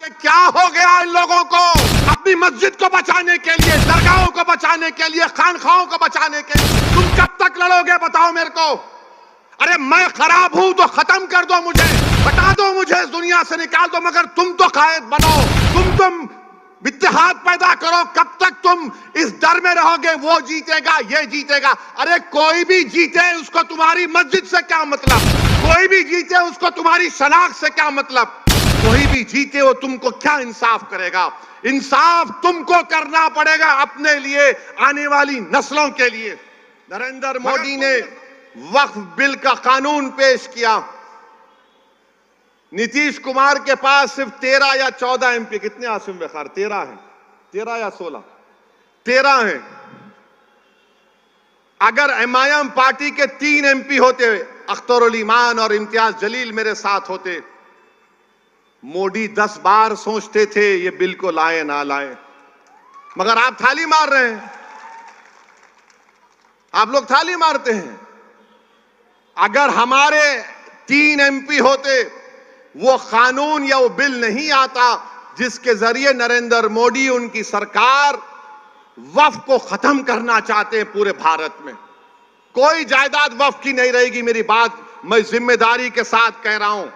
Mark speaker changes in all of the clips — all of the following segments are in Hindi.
Speaker 1: कि क्या हो गया इन लोगों को। अपनी मस्जिद को बचाने के लिए, दरगाहों को बचाने के लिए, खानखाओं को बचाने के लिए तुम कब तक लड़ोगे बताओ मेरे को। अरे मैं खराब हूं तो खत्म कर दो मुझे, हटा दो मुझे, इस दुनिया से निकाल दो, मगर तुम तो कायद बनो, तुम इत्तेहाद पैदा करो। कब तक तुम इस डर में रहोगे वो जीतेगा ये जीतेगा। अरे कोई भी जीते उसको तुम्हारी मस्जिद से क्या मतलब, कोई भी जीते उसको तुम्हारी शनाख्त से क्या मतलब, कोई भी जीते वो तुमको क्या इंसाफ करेगा। इंसाफ तुमको करना पड़ेगा अपने लिए, आने वाली नस्लों के लिए। नरेंद्र मोदी ने वक्फ बिल का कानून पेश किया। नीतीश कुमार के पास सिर्फ 13 या 14 एमपी, कितने आसिम बेखार, 13 हैं, 13 या 16, 13 हैं। अगर एमआईएम पार्टी के 3 एमपी होते, अख्तरुल ईमान और इम्तियाज जलील मेरे साथ होते, मोदी 10 बार सोचते थे ये बिल को लाए ना लाए, मगर आप थाली मार रहे हैं, आप लोग थाली मारते हैं। अगर हमारे 3 एमपी होते, वो कानून या वो बिल नहीं आता जिसके जरिए नरेंद्र मोदी उनकी सरकार वक्फ को खत्म करना चाहते हैं पूरे भारत में। कोई जायदाद वक्फ की नहीं रहेगी, मेरी बात मैं जिम्मेदारी के साथ कह रहा हूं,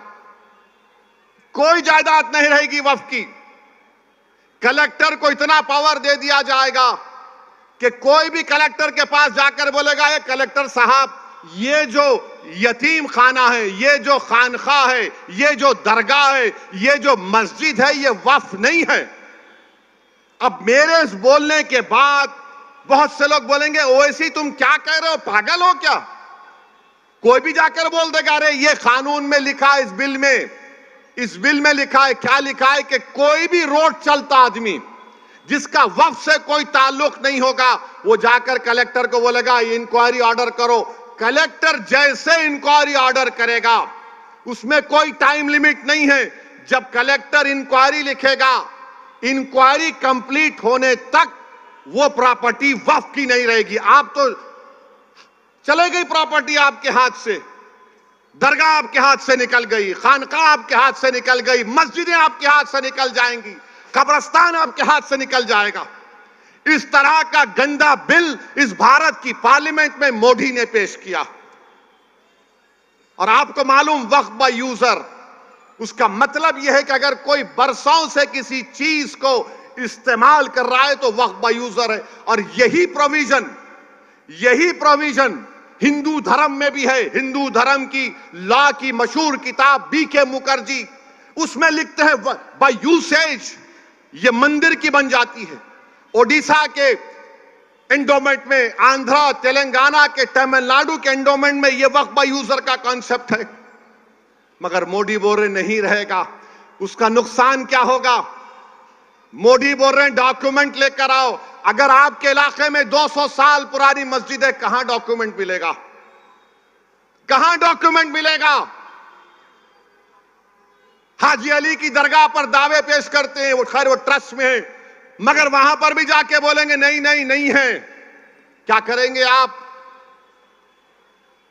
Speaker 1: कोई जायदाद नहीं रहेगी वक्फ की। कलेक्टर को इतना पावर दे दिया जाएगा कि कोई भी कलेक्टर के पास जाकर बोलेगा, ये कलेक्टर साहब ये जो यतीम खाना है, ये जो खानखा है, ये जो दरगाह है, ये जो मस्जिद है, ये वक्फ नहीं है। अब मेरे इस बोलने के बाद बहुत से लोग बोलेंगे, ओवैसी तुम क्या कह रहे हो, पागल हो क्या। कोई भी जाकर बोल देगा, अरे ये कानून में लिखा है, इस बिल में लिखा है, क्या लिखा है कि कोई भी रोड चलता आदमी जिसका वक्फ से कोई ताल्लुक नहीं होगा, वो जाकर कलेक्टर को बोलेगा इंक्वायरी ऑर्डर करो। कलेक्टर जैसे इंक्वायरी ऑर्डर करेगा, उसमें कोई टाइम लिमिट नहीं है। जब कलेक्टर इंक्वायरी लिखेगा, इंक्वायरी कंप्लीट होने तक वो प्रॉपर्टी वक्फ की नहीं रहेगी। आप तो चले गई प्रॉपर्टी आपके हाथ से, दरगाह आपके हाथ से निकल गई, खानकाह आपके हाथ से निकल गई, मस्जिदें आपके हाथ से निकल जाएंगी, कब्रिस्तान आपके हाथ से निकल जाएगा। इस तरह का गंदा बिल इस भारत की पार्लियामेंट में मोदी ने पेश किया। और आपको मालूम, वक्फ बाय यूजर, उसका मतलब यह है कि अगर कोई बरसों से किसी चीज को इस्तेमाल कर रहा है तो वक्फ बाय यूजर है। और यही प्रोविजन हिंदू धर्म में भी है। हिंदू धर्म की लॉ की मशहूर किताब बीके मुखर्जी, उसमें लिखते हैं बाय यूसेज ये मंदिर की बन जाती है। ओडिशा के एंडोमेंट में, आंध्रा, तेलंगाना के, तमिलनाडु के एंडोमेंट में ये वक्फ बाय यूजर का कॉन्सेप्ट है। मगर मोदी बोल रहे नहीं रहेगा। उसका नुकसान क्या होगा? मोदी बोल रहे हैं डॉक्यूमेंट लेकर आओ। अगर आपके इलाके में 200 साल पुरानी मस्जिद है, कहां डॉक्यूमेंट मिलेगा, कहां डॉक्यूमेंट मिलेगा? हाजी अली की दरगाह पर दावे पेश करते हैं, वो खैर वो ट्रस्ट में है, मगर वहां पर भी जाके बोलेंगे नहीं है। क्या करेंगे आप?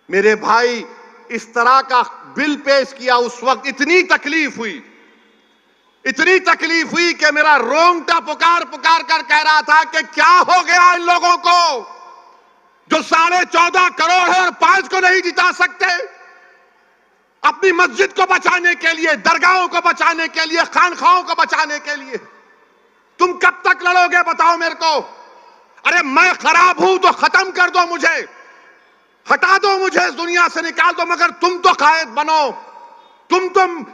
Speaker 1: मेरे भाई, इस तरह का बिल पेश किया, उस वक्त इतनी तकलीफ हुई कि मेरा रोंगटा पुकार कर कह रहा था कि क्या हो गया इन लोगों को जो 14.5 करोड़ है और 5 को नहीं जिता सकते। अपनी मस्जिद को बचाने के लिए, दरगाहों को बचाने के लिए, खानखाओं को बचाने के लिए तुम कब तक लड़ोगे बताओ मेरे को। अरे मैं खराब हूं तो खत्म कर दो मुझे, हटा दो मुझे, इस दुनिया से निकाल दो, मगर तुम तो कायद बनो, तुम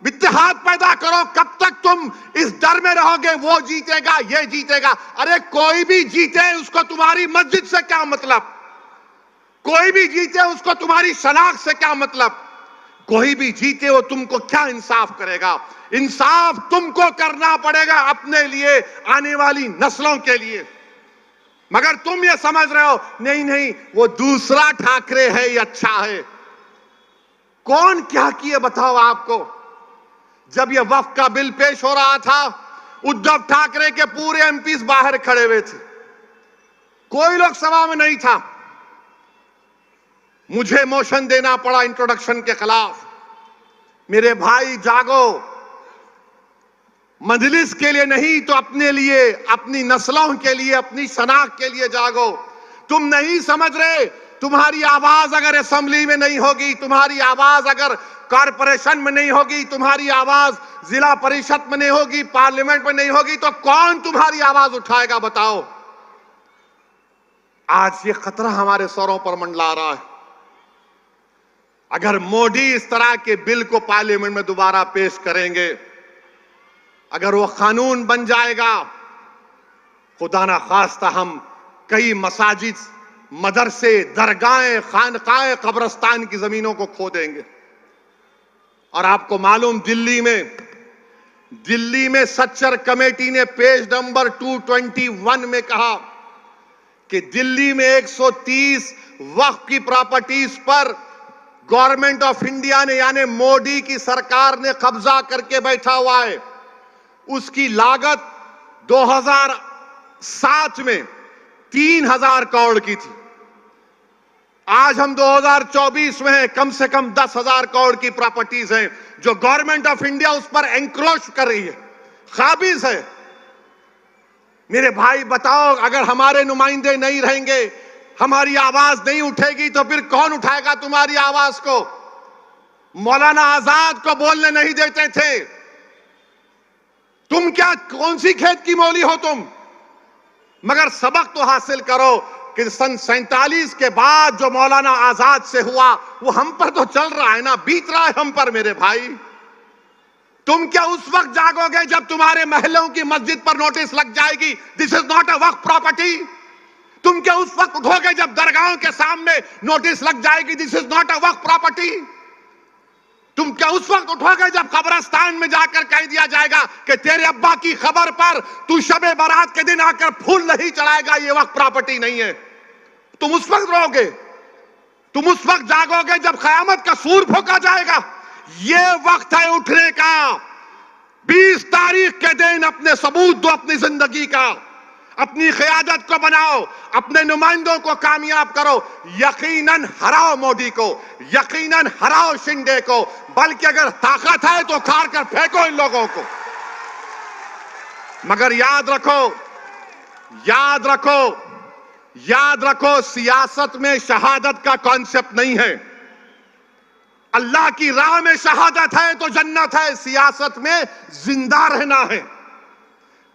Speaker 1: इत्तेहाद पैदा करो। कब तक तुम इस डर में रहोगे वो जीतेगा ये जीतेगा। अरे कोई भी जीते उसको तुम्हारी मस्जिद से क्या मतलब, कोई भी जीते उसको तुम्हारी शनाख्त से क्या मतलब, कोई भी जीते वो तुमको क्या इंसाफ करेगा। इंसाफ तुमको करना पड़ेगा अपने लिए, आने वाली नस्लों के लिए। मगर तुम ये समझ रहे हो नहीं वो दूसरा ठाकरे है, ये अच्छा है। कौन क्या किए बताओ आपको। जब ये वक्फ का बिल पेश हो रहा था, उद्धव ठाकरे के पूरे एमपीज बाहर खड़े हुए थे, कोई लोग सभा में नहीं था। मुझे मोशन देना पड़ा इंट्रोडक्शन के खिलाफ। मेरे भाई जागो, मजलिस के लिए नहीं तो अपने लिए, अपनी नस्लों के लिए, अपनी शनाख्त के लिए जागो। तुम नहीं समझ रहे, तुम्हारी आवाज अगर असेंबली में नहीं होगी, तुम्हारी आवाज अगर कॉरपोरेशन में नहीं होगी, तुम्हारी आवाज जिला परिषद में नहीं होगी, पार्लियामेंट में नहीं होगी, तो कौन तुम्हारी आवाज उठाएगा बताओ। आज ये खतरा हमारे सरों पर मंडला रहा है। अगर मोदी इस तरह के बिल को पार्लियामेंट में दोबारा पेश करेंगे, अगर वो कानून बन जाएगा, खुदा ना खास्ता हम कई मसाजिद, मदरसे, दरगाहें, खानकाएं, कब्रिस्तान की जमीनों को खो देंगे। और आपको मालूम, दिल्ली में सच्चर कमेटी ने पेज नंबर 221 में कहा कि दिल्ली में 130 वक्फ की प्रॉपर्टीज पर गवर्नमेंट ऑफ इंडिया ने, यानी मोदी की सरकार ने कब्जा करके बैठा हुआ है। उसकी लागत 2007 में 3000 करोड़ की थी। आज हम 2024 में हैं, कम से कम 10,000 करोड़ की प्रॉपर्टीज हैं जो गवर्नमेंट ऑफ इंडिया उस पर एंक्रोच कर रही है, काबिज है। मेरे भाई बताओ, अगर हमारे नुमाइंदे नहीं रहेंगे, हमारी आवाज नहीं उठेगी, तो फिर कौन उठाएगा तुम्हारी आवाज को। मौलाना आजाद को बोलने नहीं देते थे, तुम क्या, कौन सी खेत की मौली हो तुम। मगर सबक तो हासिल करो कि सन 47 के बाद जो मौलाना आजाद से हुआ वो हम पर तो चल रहा है ना, बीत रहा है हम पर। मेरे भाई, तुम क्या उस वक्त जागोगे जब तुम्हारे महलों की मस्जिद पर नोटिस लग जाएगी, this is not a Waqf property. तुम क्या उस वक्त उठोगे जब दरगाहों के सामने नोटिस लग जाएगी, this is not a Waqf property. तुम क्या उस वक्त उठोगे जब कब्रिस्तान में जाकर कह दिया जाएगा कि तेरे अब्बा की खबर पर तू शबे बारात के दिन आकर फूल नहीं चढ़ाएगा, ये वक्त प्रॉपर्टी नहीं है। तुम उस वक्त रहोगे, तुम उस वक्त जागोगे जब कयामत का सूर फूंका जाएगा। ये वक्त है उठने का। 20 तारीख के दिन अपने सबूत दो, अपनी जिंदगी का, अपनी क़यादत को बनाओ, अपने नुमाइंदों को कामयाब करो। यकीनन हराओ मोदी को, यकीनन हराओ शिंदे को, बल्कि अगर ताकत है तो खार कर फेंको इन लोगों को। मगर याद रखो, याद रखो, याद रखो, सियासत में शहादत का कॉन्सेप्ट नहीं है। अल्लाह की राह में शहादत है तो जन्नत है, सियासत में जिंदा रहना है।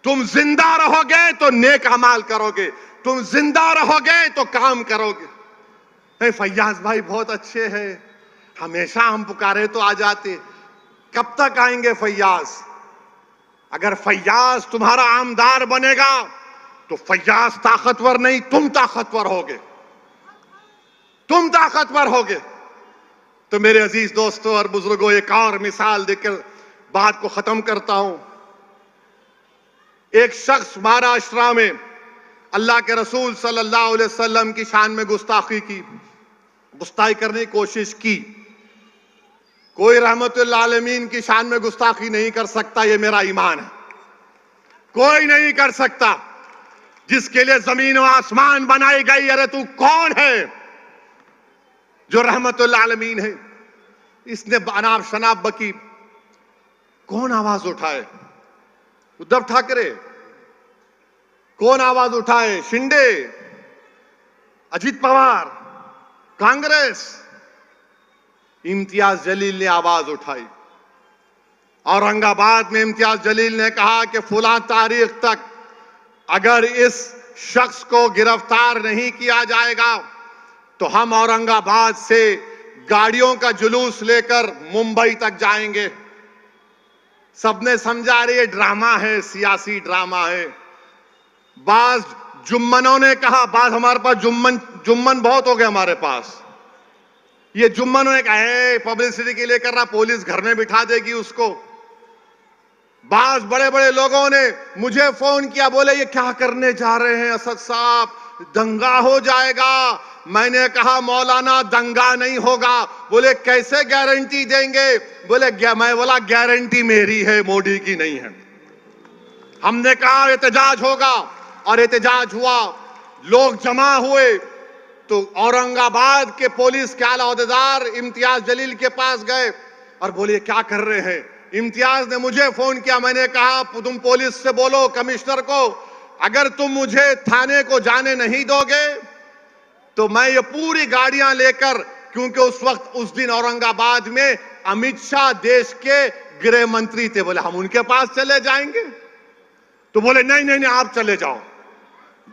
Speaker 1: तुम जिंदा रहोगे तो नेक अमाल करोगे, तुम जिंदा रहोगे तो काम करोगे। फैयाज भाई बहुत अच्छे हैं, हमेशा हम पुकारे तो आ जाते। कब तक आएंगे फैयाज? अगर फैयाज तुम्हारा आमदार बनेगा तो फैयाज ताकतवर नहीं, तुम ताकतवर होगे, तुम ताकतवर होगे। तो मेरे अजीज दोस्तों और बुजुर्गों, एक और मिसाल देकर बात को खत्म करता हूं। एक शख्स महाराष्ट्र में अल्लाह के रसूल सल्लल्लाहु अलैहि वसल्लम की शान में गुस्ताखी करने की कोशिश की। कोई रहमतुल आलमीन की शान में गुस्ताखी नहीं कर सकता, ये मेरा ईमान है। कोई नहीं कर सकता, जिसके लिए जमीन और आसमान बनाई गई। अरे तू कौन है जो रहमतुल आलमीन है? इसने अनाब शनाब बकी, कौन आवाज उठाए? उद्धव ठाकरे? कौन आवाज उठाए? शिंदे, अजित पवार, कांग्रेस? इम्तियाज जलील ने आवाज उठाई। औरंगाबाद में इम्तियाज जलील ने कहा कि फुला तारीख तक अगर इस शख्स को गिरफ्तार नहीं किया जाएगा तो हम औरंगाबाद से गाड़ियों का जुलूस लेकर मुंबई तक जाएंगे। सबने समझा रहे ड्रामा है, सियासी ड्रामा है। बाज जुम्मनों ने कहा, बाज हमारे पास जुम्मन बहुत हो गए हमारे पास। ये जुम्मनों ने कहा पब्लिसिटी के लिए कर रहा, पुलिस घर में बिठा देगी उसको। बाज बड़े बड़े लोगों ने मुझे फोन किया, बोले ये क्या करने जा रहे हैं असद साहब, दंगा हो जाएगा। मैंने कहा मौलाना दंगा नहीं होगा। बोले कैसे गारंटी देंगे? मैं बोला गारंटी मेरी है, मोदी की नहीं है। हमने कहा एहतजाज होगा और एहतजाज हुआ, लोग जमा हुए तो औरंगाबाद के पुलिस के आला ओहदेदार इम्तियाज जलील के पास गए और बोले क्या कर रहे हैं? इम्तियाज ने मुझे फोन किया, मैंने कहा तुम पुलिस से बोलो, कमिश्नर को, अगर तुम मुझे थाने को जाने नहीं दोगे तो मैं ये पूरी गाड़ियां लेकर, क्योंकि उस वक्त उस दिन औरंगाबाद में अमित शाह देश के गृह मंत्री थे, बोले हम उनके पास चले जाएंगे। तो बोले नहीं नहीं नहीं, आप चले जाओ।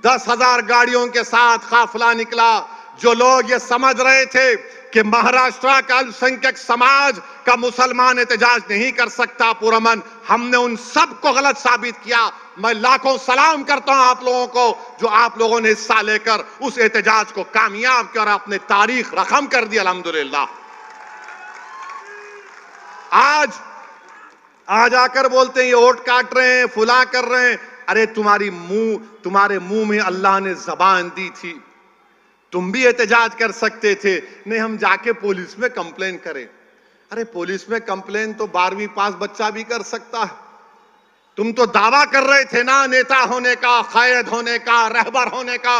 Speaker 1: 10,000 गाड़ियों के साथ काफिला निकला। जो लोग ये समझ रहे थे कि महाराष्ट्र का अल्पसंख्यक समाज का मुसलमान एहतजाज नहीं कर सकता पुरअमन, हमने उन सबको गलत साबित किया। मैं लाखों सलाम करता हूं आप लोगों को जो आप लोगों ने हिस्सा लेकर उस एहतजाज को कामयाब किया और अपने तारीख रकम कर दी अल्हम्दुलिल्लाह। आज आकर बोलते हैं ये वोट काट रहे हैं, फुला कर रहे हैं। अरे तुम्हारे मुंह में अल्लाह ने जबान दी थी, तुम भी एहतजाज कर सकते थे। नहीं, हम जाके पुलिस में कंप्लेन करें। अरे पुलिस में कंप्लेन तो 12वीं पास बच्चा भी कर सकता है। तुम तो दावा कर रहे थे ना नेता होने का, कायद होने का, रहबर होने का।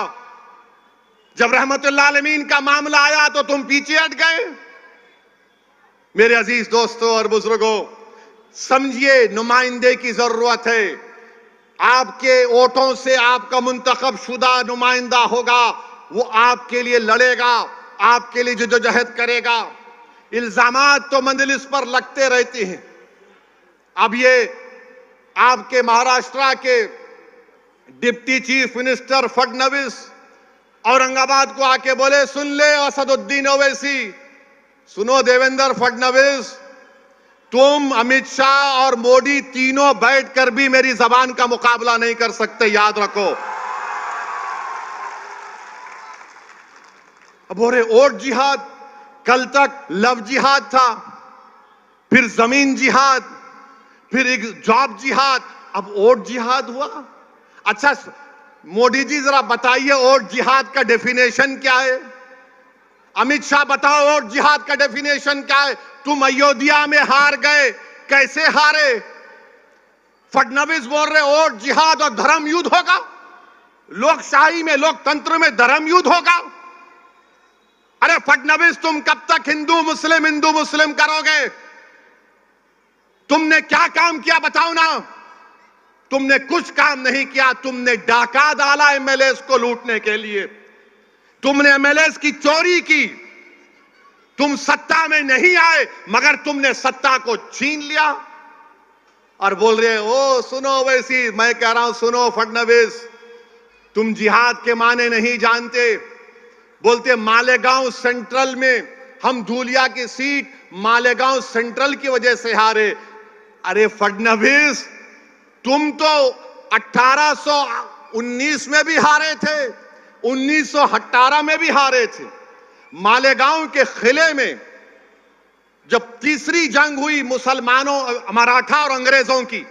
Speaker 1: जब रहमतुल्लाह आलमीन का मामला आया तो तुम पीछे हट गए। मेरे अजीज दोस्तों और बुजुर्गों, समझिए नुमाइंदे की जरूरत है। आपके वोटों से आपका मुंतखब शुदा नुमाइंदा होगा, वो आपके लिए लड़ेगा, आपके लिए जद्दोजहद करेगा। इल्जामात तो मंजलिस पर लगते रहते हैं। अब ये आपके महाराष्ट्र के deputy chief minister Fadnavis Aurangabad को आके बोले, सुन ले असदुद्दीन ओवैसी, सुनो देवेंद्र फडणवीस, तुम अमित शाह और मोदी तीनों बैठकर भी मेरी जबान का मुकाबला नहीं कर सकते, याद रखो। अब हो रहे वोट जिहाद, कल तक लव जिहाद था, फिर जमीन जिहाद, फिर एक जॉब जिहाद, अब वोट जिहाद हुआ। अच्छा मोदी जी जरा बताइए वोट जिहाद का डेफिनेशन क्या है? अमित शाह बताओ वोट जिहाद का डेफिनेशन क्या है? तुम अयोध्या में हार गए, कैसे हारे? फडणवीस बोल रहे वोट जिहाद और धर्म युद्ध होगा। लोकशाही में, लोकतंत्र में धर्म युद्ध होगा। अरे फडणवीस, तुम कब तक हिंदू मुस्लिम करोगे? तुमने क्या काम किया बताओ ना। तुमने कुछ काम नहीं किया। तुमने डाका डाला एमएलएस को लूटने के लिए, तुमने एमएलएस की चोरी की। तुम सत्ता में नहीं आए मगर तुमने सत्ता को छीन लिया और बोल रहे ओ सुनो वैसी। मैं कह रहा हूं सुनो फडणवीस, तुम जिहाद के माने नहीं जानते। बोलते मालेगांव सेंट्रल में हम धूलिया की सीट मालेगांव सेंट्रल की वजह से हारे। अरे फडणवीस, तुम तो 1819 में भी हारे थे, 1918 में भी हारे थे। मालेगांव के किले में जब तीसरी जंग हुई मुसलमानों, मराठा और अंग्रेजों की,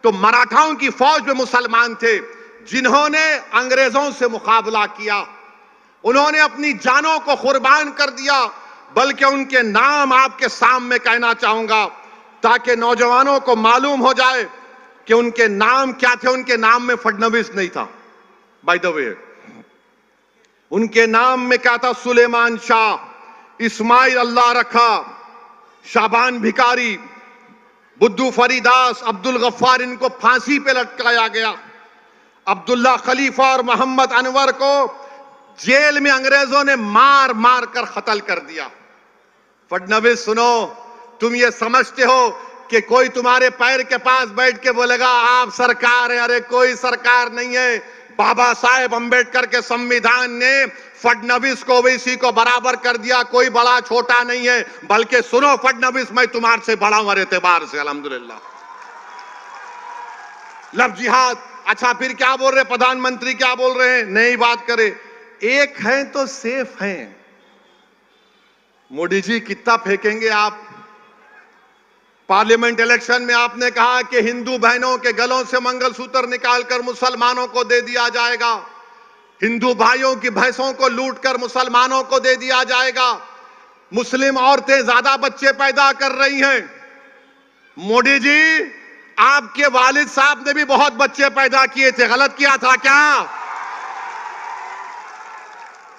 Speaker 1: तो मराठाओं की फौज में मुसलमान थे जिन्होंने अंग्रेजों से मुकाबला किया। उन्होंने अपनी जानों को कुर्बान कर दिया। बल्कि उनके नाम आपके सामने कहना चाहूंगा ताकि नौजवानों को मालूम हो जाए कि उनके नाम क्या थे। उनके नाम में फडणवीस नहीं था, बाय द वे। उनके नाम में क्या था? सुलेमान शाह, इस्माइल अल्लाह रखा, शाबान भिकारी, बुद्धू फरीदास, अब्दुल गफ्फार, इनको फांसी पे लटकाया गया। अब्दुल्ला खलीफा और मोहम्मद अनवर को जेल में अंग्रेजों ने मार मार कर कत्ल कर दिया। फडणवीस सुनो, तुम ये समझते हो कि कोई तुम्हारे पैर के पास बैठ के बोलेगा आप सरकार है? अरे कोई सरकार नहीं है। बाबा साहेब अंबेडकर के संविधान ने फडणवीस को ओवैसी को बराबर कर दिया। कोई बड़ा छोटा नहीं है। बल्कि सुनो फडणवीस, मैं तुम्हारे से बड़ा हूं एतबार से, अल्हम्दुलिल्लाह। लव जिहाद। अच्छा फिर क्या बोल रहे प्रधानमंत्री? क्या बोल रहे हैं? नई बात करे, एक है तो सेफ है। मोदी जी कितना फेंकेंगे आप? पार्लियामेंट इलेक्शन में आपने कहा कि हिंदू बहनों के गलों से मंगलसूत्र निकालकर मुसलमानों को दे दिया जाएगा, हिंदू भाइयों की भैंसों को लूटकर मुसलमानों को दे दिया जाएगा, मुस्लिम औरतें ज्यादा बच्चे पैदा कर रही हैं। मोदी जी, आपके वालिद साहब ने भी बहुत बच्चे पैदा किए थे, गलत किया था क्या?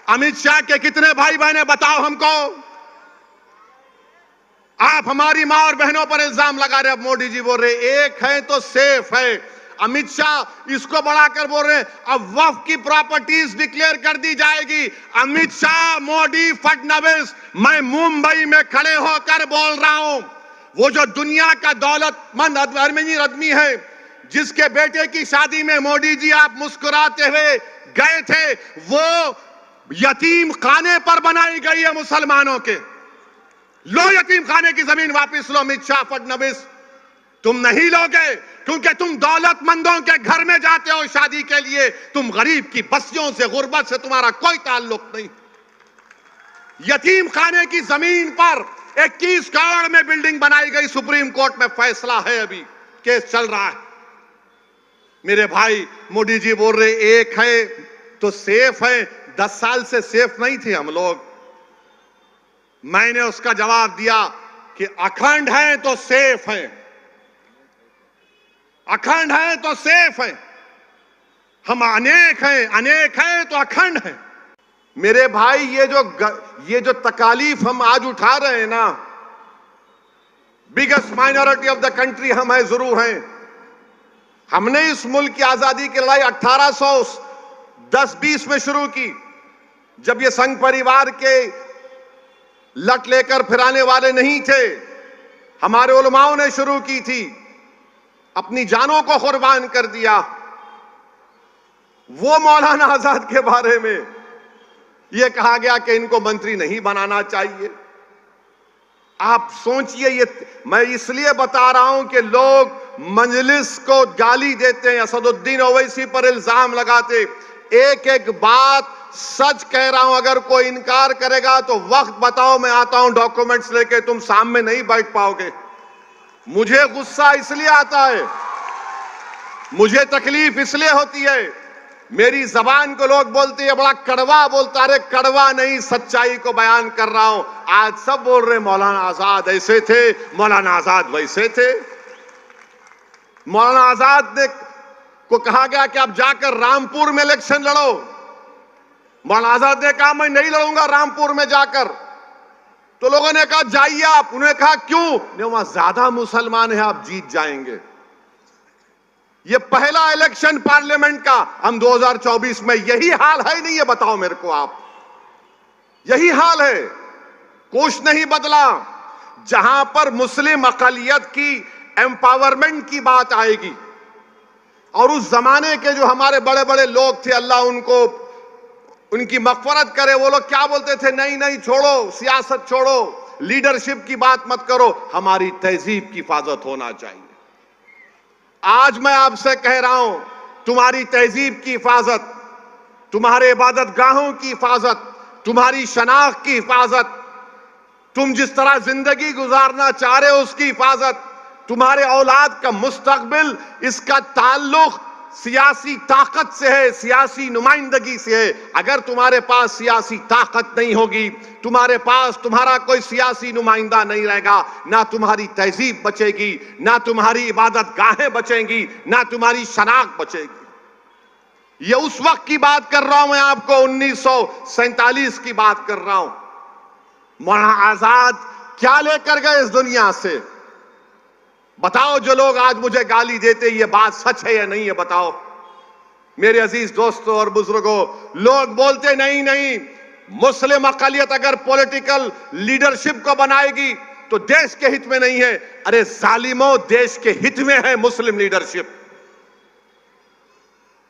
Speaker 1: अमित शाह के कितने भाई बहन बताओ हमको? आप हमारी मां और बहनों पर इल्जाम लगा रहे हैं। अब मोदी जी बोल रहे एक है तो सेफ है। अमित शाह इसको बढ़ाकर बोल रहे हैं अब वक्फ की प्रॉपर्टीज डिक्लेयर कर दी जाएगी। अमित शाह, मोदी, फडणवीस, मैं मुंबई में खड़े होकर बोल रहा हूं, वो जो दुनिया का दौलतमंद आदमी है, जिसके बेटे की शादी में मोदी जी आप मुस्कुराते हुए गए थे, वो यतीम खाने पर बनाई गई है मुसलमानों के। लो यतीम खाने की जमीन वापस लो। अमित शाह, फडणवीस, तुम नहीं लोगे क्योंकि तुम दौलतमंदों के घर में जाते हो शादी के लिए। तुम गरीब की बस्तियों से, गुर्बत से तुम्हारा कोई ताल्लुक नहीं। यतीम खाने की जमीन पर 21 करोड़ में बिल्डिंग बनाई गई। सुप्रीम कोर्ट में फैसला है, अभी केस चल रहा है। मेरे भाई मोदी जी बोल रहे एक है तो सेफ है। 10 साल से सेफ नहीं थे हम लोग। मैंने उसका जवाब दिया कि अखंड है तो सेफ है, अखंड है तो सेफ है। हम अनेक हैं, अनेक है तो अखंड है। मेरे भाई ये जो तकालीफ हम आज उठा रहे हैं ना, biggest minority of the country हम है, जरूर हैं। हमने इस मुल्क की आजादी की लड़ाई 1810-20 में शुरू की, जब ये संघ परिवार के लट लेकर फिराने वाले नहीं थे। हमारे उलमाओं ने शुरू की थी, अपनी जानों को कुर्बान कर दिया। वो मौलाना आजाद के बारे में यह कहा गया कि इनको मंत्री नहीं बनाना चाहिए। आप सोचिए, ये मैं इसलिए बता रहा हूं कि लोग मजलिस को गाली देते हैं, असदुद्दीन ओवैसी पर इल्जाम लगाते। एक एक बात सच कह रहा हूं। अगर कोई इनकार करेगा तो वक्त बताओ, मैं आता हूं डॉक्यूमेंट्स लेके, तुम सामने नहीं बैठ पाओगे। मुझे गुस्सा इसलिए आता है, मुझे तकलीफ इसलिए होती है, मेरी जबान को लोग बोलते हैं बड़ा कड़वा बोलता। अरे कड़वा नहीं, सच्चाई को बयान कर रहा हूं। आज सब बोल रहे मौलाना आजाद ऐसे थे, मौलाना आजाद वैसे थे। मौलाना आजाद ने को कहा गया कि आप जाकर रामपुर में इलेक्शन लड़ो। मौलाना आजाद ने कहा मैं नहीं लड़ूंगा रामपुर में जाकर। तो लोगों ने कहा जाइए आप। उन्होंने कहा क्यों? वहां ज्यादा मुसलमान हैं, आप जीत जाएंगे। ये पहला इलेक्शन पार्लियामेंट का। हम 2024 में यही हाल है नहीं? ये बताओ मेरे को आप, यही हाल है, कुछ नहीं बदला। जहां पर मुस्लिम अकलियत की एम्पावरमेंट की बात आएगी, और उस जमाने के जो हमारे बड़े बड़े लोग थे, अल्लाह उनको उनकी मगफरत करे, वो लोग क्या बोलते थे? नहीं नहीं, छोड़ो सियासत, छोड़ो लीडरशिप की बात मत करो, हमारी तहजीब की हिफाजत होना चाहिए। आज मैं आपसे कह रहा हूं, तुम्हारी तहजीब की हिफाजत, तुम्हारे इबादत गाहों की हिफाजत, तुम्हारी शनाख्त की हिफाजत, तुम जिस तरह जिंदगी गुजारना चाह रहे हो उसकी हिफाजत, तुम्हारे औलाद का मुस्तकबिल, इसका ताल्लुक सियासी ताकत से है, सियासी नुमाइंदगी से है। अगर तुम्हारे पास सियासी ताकत नहीं होगी, तुम्हारे पास तुम्हारा कोई सियासी नुमाइंदा नहीं रहेगा, ना तुम्हारी तहजीब बचेगी, ना तुम्हारी इबादत गाहें बचेंगी, ना तुम्हारी शनाख्त बचेगी। ये उस वक्त की बात कर रहा हूं मैं आपको, 1947 की बात कर रहा हूं। मौलाना आजाद क्या लेकर गए इस दुनिया से? बताओ, जो लोग आज मुझे गाली देते, ये बात सच है या नहीं है? बताओ मेरे अजीज दोस्तों और बुजुर्गों। लोग बोलते नहीं नहीं, मुस्लिम अकलियत अगर पॉलिटिकल लीडरशिप को बनाएगी तो देश के हित में नहीं है। अरे जालिमों, देश के हित में है मुस्लिम लीडरशिप।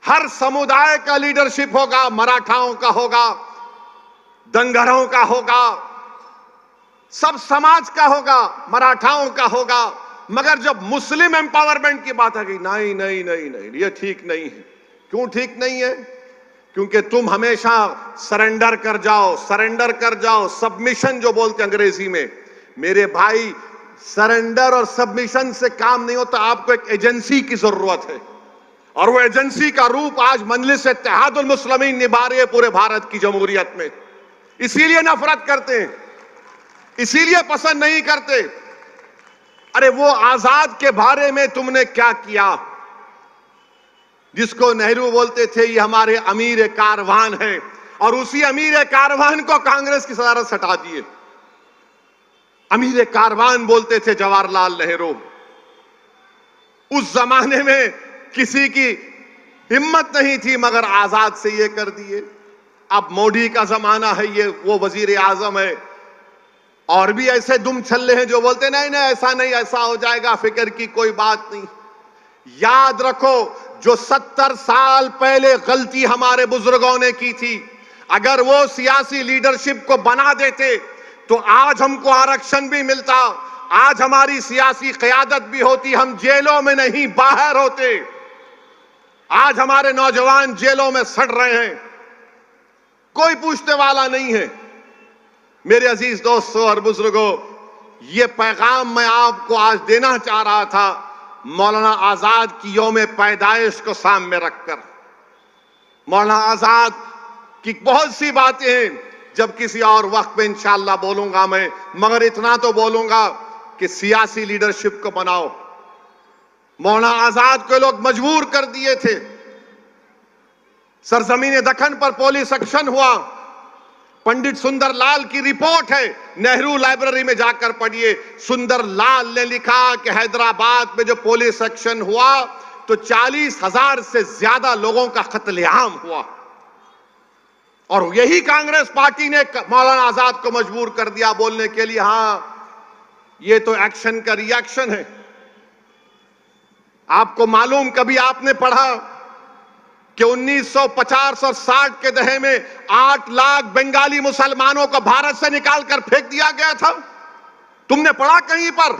Speaker 1: हर समुदाय का लीडरशिप होगा, मराठाओं का होगा, दंगरों का होगा, सब समाज का होगा, मराठाओं का होगा। मगर जब मुस्लिम एम्पावरमेंट की बात आ गई, नहीं नहीं नहीं नहीं, ये ठीक नहीं है। क्यों ठीक नहीं है? क्योंकि तुम हमेशा सरेंडर कर जाओ, सरेंडर कर जाओ, सबमिशन जो बोलते हैं अंग्रेजी में। मेरे भाई, सरेंडर और सबमिशन से काम नहीं होता। आपको एक एजेंसी की जरूरत है, और वो एजेंसी का रूप आज मजलिस इत्तेहादुल मुस्लिमीन निभा रही है पूरे भारत की जमहूरियत में। इसीलिए नफरत करते हैं, इसीलिए पसंद नहीं करते। अरे वो आजाद के बारे में तुमने क्या किया, जिसको नेहरू बोलते थे ये हमारे अमीर कारवान है, और उसी अमीर कारवान को कांग्रेस की सदारत से हटा दिए। अमीर कारवान बोलते थे जवाहरलाल नेहरू। उस जमाने में किसी की हिम्मत नहीं थी, मगर आजाद से ये कर दिए। अब मोदी का जमाना है, ये वो वजीर आजम है, और भी ऐसे दुम छल्ले हैं जो बोलते नहीं नहीं ऐसा नहीं, ऐसा हो जाएगा, फिक्र की कोई बात नहीं। याद रखो, जो 70 साल पहले गलती हमारे बुजुर्गों ने की थी, अगर वो सियासी लीडरशिप को बना देते तो आज हमको आरक्षण भी मिलता, आज हमारी सियासी क़यादत भी होती, हम जेलों में नहीं बाहर होते। आज हमारे नौजवान जेलों में सड़ रहे हैं, कोई पूछने वाला नहीं है। मेरे अजीज दोस्तों और बुजुर्गों, ये पैगाम मैं आपको आज देना चाह रहा था, मौलाना आजाद की यौम पैदाइश को सामने रखकर। मौलाना आजाद की बहुत सी बातें हैं, जब किसी और वक्त में इंशाअल्लाह बोलूंगा मैं, मगर इतना तो बोलूंगा कि सियासी लीडरशिप को बनाओ। मौलाना आजाद को लोग मजबूर कर दिए थे। सरजमीन दक्कन पर पुलिस एक्शन हुआ। पंडित सुंदर लाल की रिपोर्ट है, नेहरू लाइब्रेरी में जाकर पढ़िए। सुंदर लाल ने लिखा कि हैदराबाद में जो पुलिस एक्शन हुआ तो 40,000 से ज्यादा लोगों का कत्लेआम हुआ, और यही कांग्रेस पार्टी ने मौलाना आजाद को मजबूर कर दिया बोलने के लिए, हां ये तो एक्शन का रिएक्शन है। आपको मालूम, कभी आपने पढ़ा कि 1950 और 60 के दहे में 8 लाख बंगाली मुसलमानों को भारत से निकालकर फेंक दिया गया था? तुमने पढ़ा कहीं पर?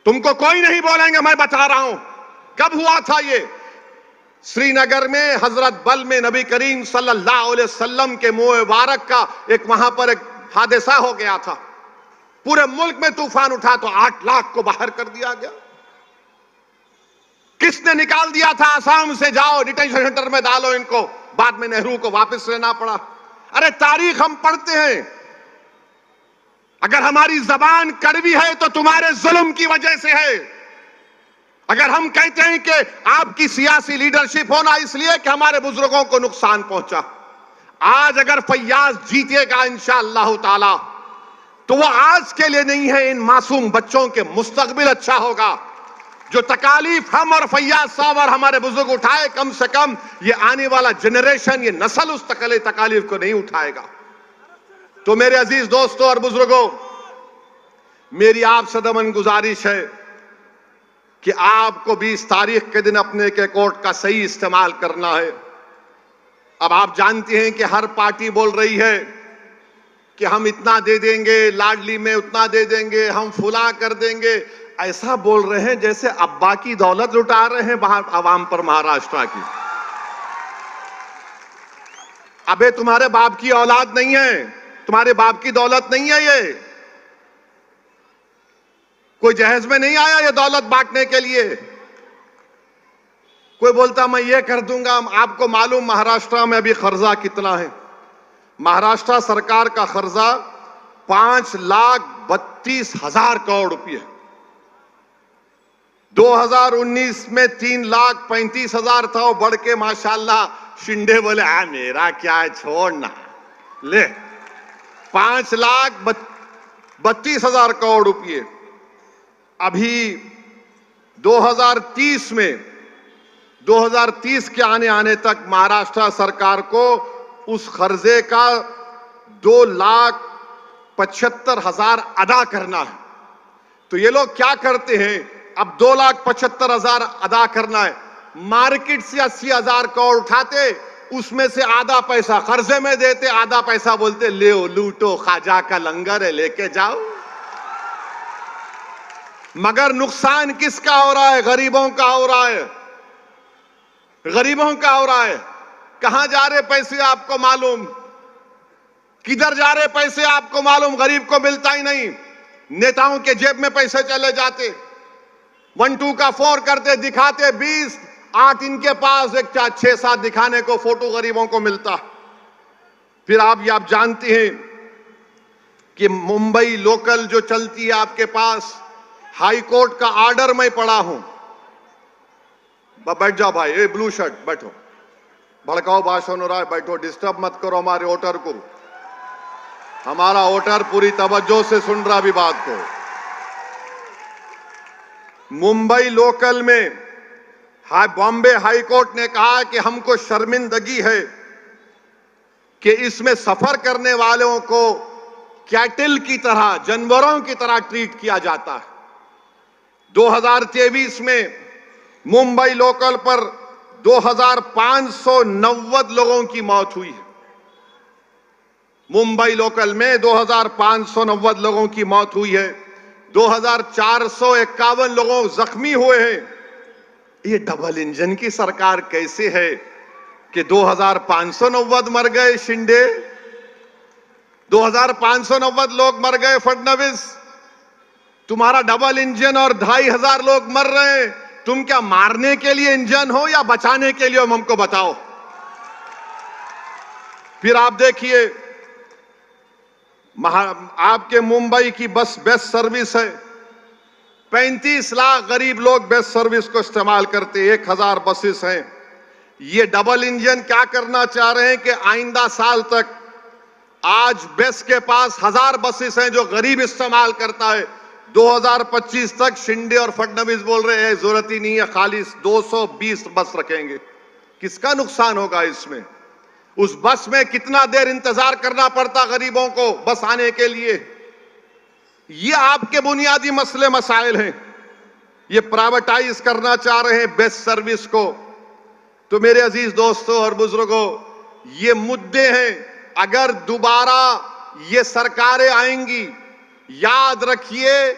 Speaker 1: तुमको कोई नहीं बोलेंगे, मैं बता रहा हूं कब हुआ था ये। श्रीनगर में हजरत बल में नबी करीम सल्लल्लाहु अलैहि वसल्लम के मुंह मुबारक का एक वहां पर एक हादसा हो गया था। पूरे मुल्क में तूफान उठा तो 8 लाख को बाहर कर दिया गया। किसने निकाल दिया था? आसाम से जाओ डिटेंशन सेंटर में डालो इनको, बाद में नेहरू को वापस लेना पड़ा। अरे तारीख हम पढ़ते हैं। अगर हमारी जबान कड़वी है तो तुम्हारे जुल्म की वजह से है। अगर हम कहते हैं कि आपकी सियासी लीडरशिप होना इसलिए कि हमारे बुजुर्गों को नुकसान पहुंचा, आज अगर फैयाज जीतेगा इंशाअल्लाह ताला तो वो आज के लिए नहीं है, इन मासूम बच्चों के मुस्तकबिल अच्छा होगा। जो तकालीफ हम और फैयाज साहब और हमारे बुजुर्ग उठाए, कम से कम ये आने वाला जनरेशन, ये नस्ल उस तकालीफ को नहीं उठाएगा। तो मेरे अजीज दोस्तों और बुजुर्गों, मेरी आपसे दमन गुजारिश है कि आपको 20 तारीख के दिन अपने के कोर्ट का सही इस्तेमाल करना है। अब आप जानते हैं कि हर पार्टी बोल रही है कि हम इतना दे देंगे, लाडली में उतना दे देंगे, हम फुला कर देंगे। ऐसा बोल रहे हैं जैसे अब्बा की दौलत लुटा रहे हैं बाहर आवाम पर, महाराष्ट्र की। अबे तुम्हारे बाप की औलाद नहीं है, तुम्हारे बाप की दौलत नहीं है ये। कोई जहेज में नहीं आया ये दौलत बांटने के लिए। कोई बोलता मैं ये कर दूंगा। आपको मालूम महाराष्ट्र में अभी कर्जा कितना है? महाराष्ट्र सरकार का कर्जा 5,32,000 करोड़ रुपये। 2019 में 3,35,000 था, वो बढ़ के माशाल्लाह शिंदे बोले मेरा क्या है छोड़ना, ले 5,32,000 करोड़ रुपये। अभी 2030 के आने तक महाराष्ट्र सरकार को उस कर्जे का 2,75,000 अदा करना है। तो ये लोग क्या करते हैं, अब 2,75,000 अदा करना है, मार्केट से 80,000 करोड़ उठाते, उसमें से आधा पैसा कर्जे में देते, आधा पैसा बोलते ले लूटो, खाजा का लंगर है लेके जाओ। मगर नुकसान किसका हो रहा है? गरीबों का हो रहा है, गरीबों का हो रहा है। कहां जा रहे पैसे आपको मालूम? किधर जा रहे पैसे आपको मालूम? गरीब को मिलता ही नहीं, नेताओं के जेब में पैसे चले जाते। 1-2 का 4 करते, दिखाते 20, 8 इनके पास, एक 6-7 दिखाने को फोटो गरीबों को मिलता। फिर आप जानते हैं कि मुंबई लोकल जो चलती है आपके पास, हाई कोर्ट का ऑर्डर मैं पढ़ा हूं। बैठ जाओ भाई, ये ब्लू शर्ट बैठो, भड़काओ भाषण हो रहा है, बैठो, डिस्टर्ब मत करो हमारे वोटर को। हमारा वोटर पूरी तवज्जो से सुन रहा भी बात को। मुंबई लोकल में बॉम्बे हाई कोर्ट ने कहा कि हमको शर्मिंदगी है कि इसमें सफर करने वालों को कैटल की तरह, जानवरों की तरह ट्रीट किया जाता है। 2023 में मुंबई लोकल पर 2590 लोगों की मौत हुई है। मुंबई लोकल में 2590 लोगों की मौत हुई है, 2451 लोगों जख्मी हुए हैं। ये डबल इंजन की सरकार कैसे है कि 2590 मर गए शिंदे, 2590 लोग मर गए फडणवीस, तुम्हारा डबल इंजन और 2500 लोग मर रहे हैं। तुम क्या मारने के लिए इंजन हो या बचाने के लिए हो, हमको बताओ। फिर आप देखिए, आपके मुंबई की बस बेस्ट सर्विस है, 35 लाख गरीब लोग बेस्ट सर्विस को इस्तेमाल करते, 1000 बसेस हैं। ये डबल इंजन क्या करना चाह रहे हैं कि आइंदा साल तक, आज बेस्ट के पास 1000 बसेस हैं जो गरीब इस्तेमाल करता है, 2025 तक शिंदे और फडणवीस बोल रहे हैं जरूरत ही नहीं है, खाली 220 बस रखेंगे। किसका नुकसान होगा इसमें? उस बस में कितना देर इंतजार करना पड़ता गरीबों को बस आने के लिए। ये आपके बुनियादी मसले मसाइल हैं। ये प्राइवेटाइज करना चाह रहे हैं बेस्ट सर्विस को। तो मेरे अजीज दोस्तों और बुजुर्गों, ये मुद्दे हैं। अगर दोबारा ये सरकारें आएंगी, याद रखिए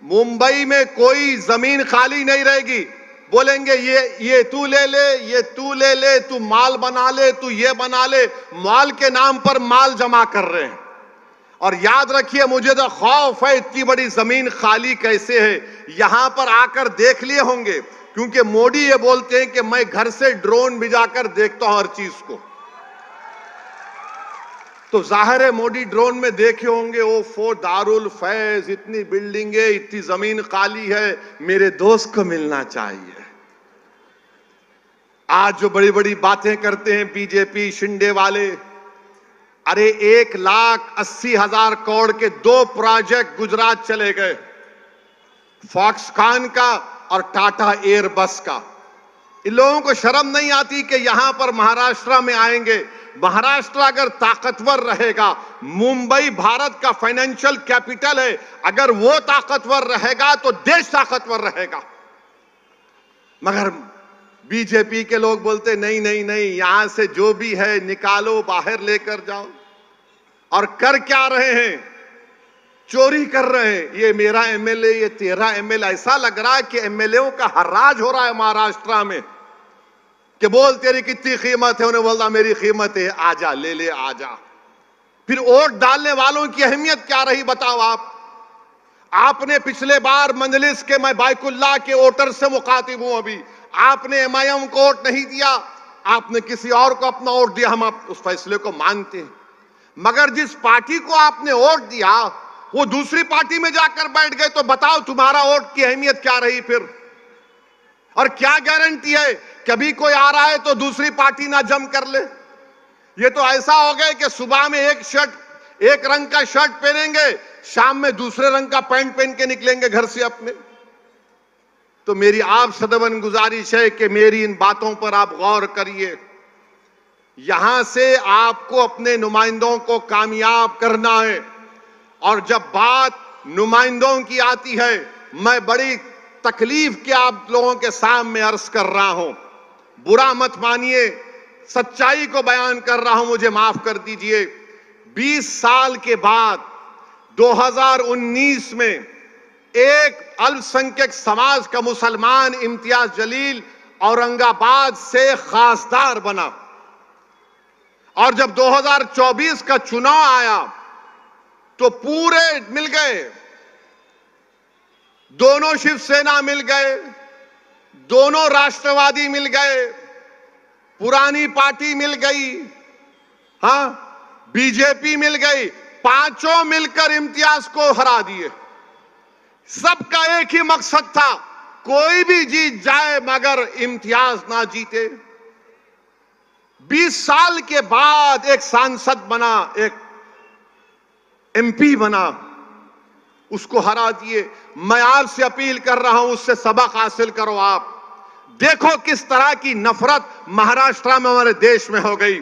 Speaker 1: मुंबई में कोई जमीन खाली नहीं रहेगी। बोलेंगे ये तू ले ले, ये तू ले ले, तू माल बना ले, तू ये बना ले। माल के नाम पर माल जमा कर रहे हैं। और याद रखिए, मुझे तो खौफ है इतनी बड़ी जमीन खाली कैसे है। यहां पर आकर देख लिए होंगे, क्योंकि मोदी ये बोलते हैं कि मैं घर से ड्रोन भिजाकर देखता हूं हर चीज को। तो जाहिर है मोदी ड्रोन में देखे होंगे, ओ दारुल फैज, इतनी बिल्डिंगें, इतनी जमीन खाली है, मेरे दोस्त को मिलना चाहिए। आज जो बड़ी बड़ी बातें करते हैं बीजेपी शिंदे वाले, अरे 1,80,000 करोड़ के 2 प्रोजेक्ट गुजरात चले गए, फॉक्सकॉन का और टाटा एयरबस का। इन लोगों को शर्म नहीं आती कि यहां पर महाराष्ट्र में आएंगे। महाराष्ट्र अगर ताकतवर रहेगा, मुंबई भारत का फाइनेंशियल कैपिटल है, अगर वो ताकतवर रहेगा तो देश ताकतवर रहेगा। मगर बीजेपी के लोग बोलते नहीं नहीं नहीं, यहां से जो भी है निकालो, बाहर लेकर जाओ। और कर क्या रहे हैं? चोरी कर रहे हैं। ये मेरा एमएलए, ये तेरा एमएलए। ऐसा लग रहा है कि एमएलएओं का हर्राज हो रहा है महाराष्ट्र में कि बोल तेरी कितनी कीमत है, उन्हें बोलता मेरी कीमत है, आजा ले ले आजा। फिर वोट डालने वालों की अहमियत क्या रही बताओ आप। आपने पिछले बार मंजलिस के, मैं बाइकुल्ला के वोटर से मुखातिब हूं, अभी आपने एमआईएम को वोट नहीं दिया, आपने किसी और को अपना वोट दिया। हम आप उस फैसले को मानते हैं, मगर जिस पार्टी को आपने वोट दिया वो दूसरी पार्टी में जाकर बैठ गए, तो बताओ तुम्हारा वोट की अहमियत क्या रही फिर? और क्या गारंटी है कभी कोई आ रहा है तो दूसरी पार्टी ना जम कर ले? ये तो ऐसा हो गया कि सुबह में एक रंग का शर्ट पहनेंगे, शाम में दूसरे रंग का पैंट पहन के निकलेंगे घर से अपने। तो मेरी आप सदवन गुजारिश है कि मेरी इन बातों पर आप गौर करिए। यहां से आपको अपने नुमाइंदों को कामयाब करना है। और जब बात नुमाइंदों की आती है, मैं बड़ी तकलीफ के आप लोगों के सामने अर्ज कर रहा हूं। बुरा मत मानिए, सच्चाई को बयान कर रहा हूं, मुझे माफ कर दीजिए। 20 साल के बाद 2019 में एक अल्पसंख्यक समाज का मुसलमान इम्तियाज जलील औरंगाबाद से खासदार बना। और जब 2024 का चुनाव आया तो पूरे मिल गए, दोनों शिवसेना मिल गए, दोनों राष्ट्रवादी मिल गए, पुरानी पार्टी मिल गई, हां बीजेपी मिल गई, पांचों मिलकर इम्तियाज को हरा दिए। सबका एक ही मकसद था, कोई भी जीत जाए मगर इम्तियाज ना जीते। 20 साल के बाद एक सांसद बना, एक एमपी बना, उसको हरा दिए। मैं आपसे अपील कर रहा हूं, उससे सबक हासिल करो। आप देखो किस तरह की नफरत महाराष्ट्र में हमारे देश में हो गई।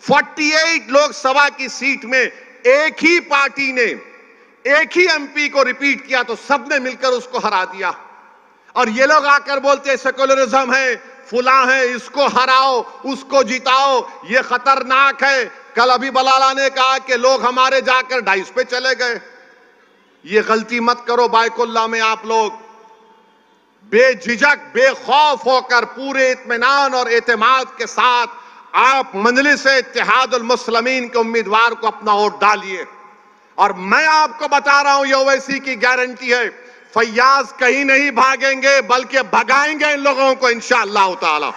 Speaker 1: 48 लोकसभा की सीट में एक ही पार्टी ने एक ही एमपी को रिपीट किया तो सबने मिलकर उसको हरा दिया। और ये लोग आकर बोलते हैं सेकुलरिज्म है, फुला है, इसको हराओ, उसको जिताओ, ये खतरनाक है। कल अभी बलाला ने कहा कि लोग हमारे जाकर डाइस पे चले गए। ये गलती मत करो बायकुल्ला में। आप लोग बेझिझक बेखौफ होकर पूरे इत्मीनान और एतमाद के साथ आप मजलिस इत्तेहादुल मुस्लिमीन के उम्मीदवार को अपना वोट डालिए। और मैं आपको बता रहा हूं, ये ओवैसी की गारंटी है, फैयाज कहीं नहीं भागेंगे बल्कि भगाएंगे इन लोगों को इंशाअल्लाह ताला।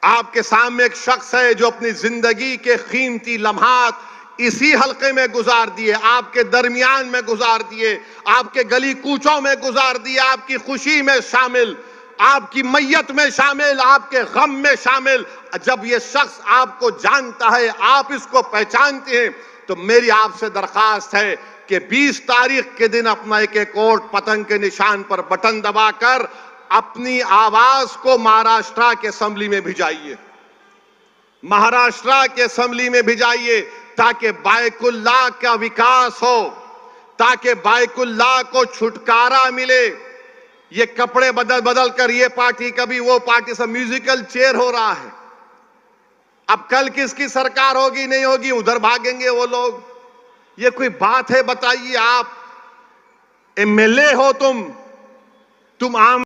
Speaker 1: आपके सामने एक शख्स है जो अपनी जिंदगी के कीमती लम्हात इसी हलके में गुजार दिए, आपके दरमियान में गुजार दिए, आपके गली कूचों में गुजार दिए, आपकी खुशी में शामिल, आपकी मैयत में शामिल, आपके गम में शामिल। जब ये शख्स आपको जानता है, आप इसको पहचानते हैं, तो मेरी आपसे दरखास्त है कि 20 तारीख के दिन अपना एक एक वोट पतंग के निशान पर बटन दबाकर अपनी आवाज को महाराष्ट्र के असेंबली में भिजाइए, महाराष्ट्र के असेंबली में भिजाइए, ताकि बायकुल्ला का विकास हो, ताकि बायकुल्ला को छुटकारा मिले। ये कपड़े बदल बदल कर ये पार्टी कभी वो पार्टी से म्यूजिकल चेयर हो रहा है। अब कल किसकी सरकार होगी नहीं होगी, उधर भागेंगे वो लोग। ये कोई बात है बताइए? आप एमएलए हो, तुम आम